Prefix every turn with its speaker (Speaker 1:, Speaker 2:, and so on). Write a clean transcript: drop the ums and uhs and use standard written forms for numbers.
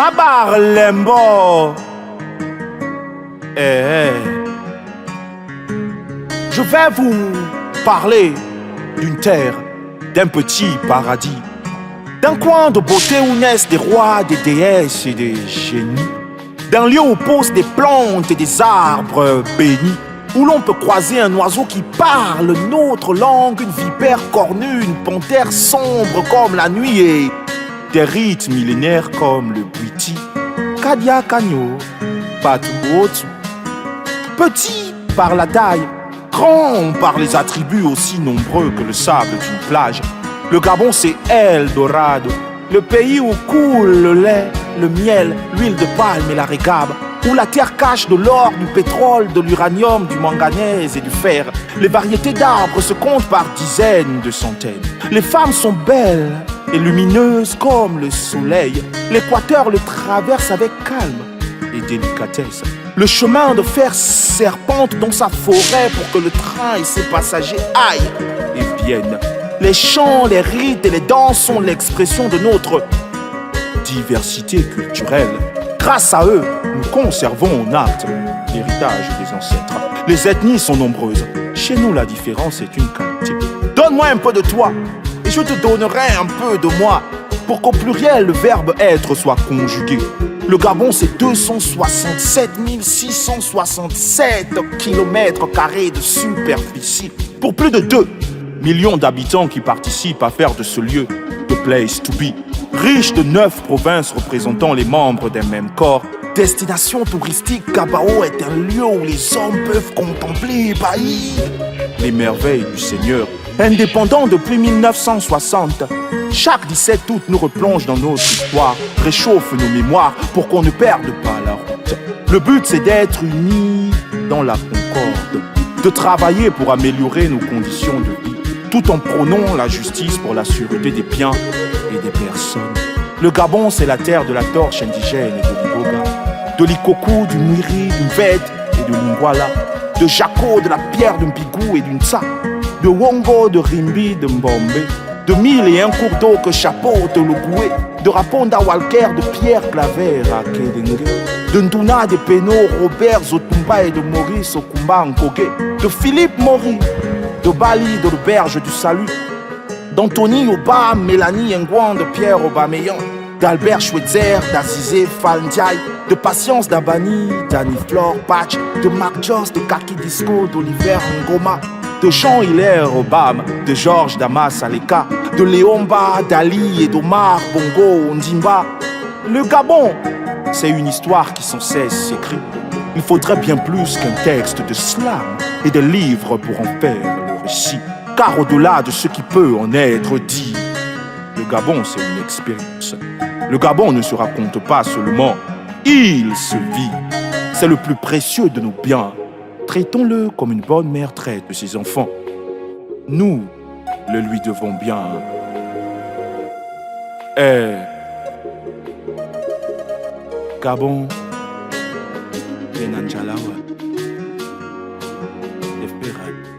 Speaker 1: Mabar Lembo. Je vais vous parler d'une terre, d'un petit paradis, d'un coin de beauté où naissent des rois, des déesses et des génies, d'un lieu où poussent des plantes et des arbres bénis, où l'on peut croiser un oiseau qui parle notre langue, une vipère cornue, une panthère sombre comme la nuit et des rites millénaires comme le Bwiti, Kadia Kanyo, Patuotsu. Petit par la taille, grand par les attributs aussi nombreux que le sable d'une plage, le Gabon c'est Eldorado, le pays où coule le lait, le miel, l'huile de palme et la régabe, où la terre cache de l'or, du pétrole, de l'uranium, du manganèse et du fer. Les variétés d'arbres se comptent par dizaines de centaines. Les femmes sont belles et lumineuses comme le soleil. L'équateur le traverse avec calme et délicatesse. Le chemin de fer serpente dans sa forêt pour que le train et ses passagers aillent et viennent. Les chants, les rites et les danses sont l'expression de notre diversité culturelle. Grâce à eux, nous conservons en acte l'héritage des ancêtres. Les ethnies sont nombreuses. Chez nous, la différence est une qualité. Donne-moi un peu de toi et je te donnerai un peu de moi pour qu'au pluriel, le verbe être soit conjugué. Le Gabon, c'est 267 667 km² de superficie pour plus de 2 millions d'habitants qui participent à faire de ce lieu the place to be. Riche de 9 provinces représentant les membres d'un même corps, destination touristique, Gabao est un lieu où les hommes peuvent contempler ébahis les merveilles du Seigneur. Indépendant depuis 1960, chaque 17 août nous replonge dans notre histoire, réchauffe nos mémoires pour qu'on ne perde pas la route. Le but c'est d'être unis dans la concorde, de travailler pour améliorer nos conditions de vie, tout en prônant la justice pour la sûreté des biens et des personnes. Le Gabon, c'est la terre de la torche indigène et de l'iboga, de l'ikoku, du mwiri, du vède et de l'ingwala, de Jaco, de la pierre, d'un Mbigou et d'une Tsa, de Wongo, de Rimbi, de Mbombe, de 1001 cours d'eau que chapeaute le Goué, de Raponda Walker, de Pierre Claver à Kédengue, de Nduna, de Peno, Robert Zotumba et de Maurice Okumba Nkoge, de Philippe Mori, de Bali, de l'Auberge du Salut, d'Anthony Oba, Mélanie Ngouan, de Pierre Aubameyang, d'Albert Schweitzer, d'Azizé Falndiaï, de Patience Dabani, d'Annie-Flore Patch, de Marc Joss, de Kaki Disco, d'Oliver Ngoma, de Jean-Hilaire Obama, de Georges Damas Aleka, de Léomba, d'Ali et d'Omar Bongo Ondimba. Le Gabon, c'est une histoire qui sans cesse s'écrit. Il faudrait bien plus qu'un texte de slam et de livres pour en faire le récit. Car au-delà de ce qui peut en être dit, le Gabon, c'est une expérience. Le Gabon ne se raconte pas seulement, il se vit. C'est le plus précieux de nos biens. Traitons-le comme une bonne mère traite de ses enfants. Nous le lui devons bien. Gabon, Benanjalawa, Espérate.